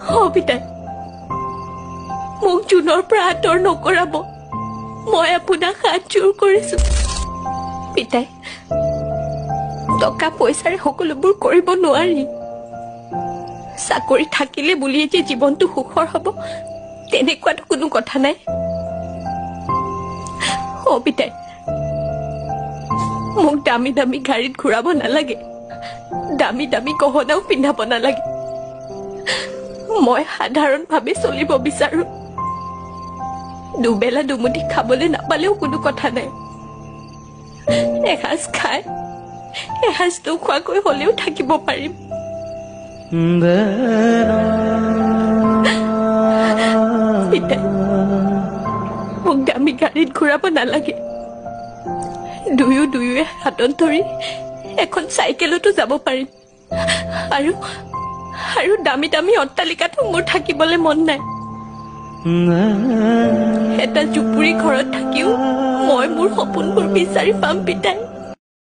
পিতাই মোক জুনৰ পৰা আঁতৰ নকৰাব মই আপোনাক হাত জোৰ কৰিছো পিতাই টকা পইচাৰে সকলোবোৰ কৰিব নোৱাৰি চাকৰি থাকিলে বুলিয়ে যে জীৱনটো সুখৰ হ'ব তেনেকুৱাটো কোনো কথা নাই পিতাই মোক দামী দামী গাড়ীত ঘূৰাব নালাগে দামী দামী গহনাও পিন্ধাব নালাগে মই সাধাৰণভাৱে চলিব বিচাৰো দুবেলা দুমুঠি খাবলৈ নাপালেও কোনো কথা নাই এসাঁজ খাই এসাঁজ নোখোৱাকৈ হলেও থাকিব পাৰিম পিতাই মোক দামী গাড়ীত ঘূৰাব নালাগে দুয়োৱে হাতত ধৰি এখন চাইকেলতো যাব পাৰিম আৰু দামী দামী অট্টালিকাতো মোৰ থাকিবলৈ মন নাই এটা জুপুৰি ঘৰত থাকিও মই মোৰ সপোনবোৰ বিচাৰি পাম পিতাই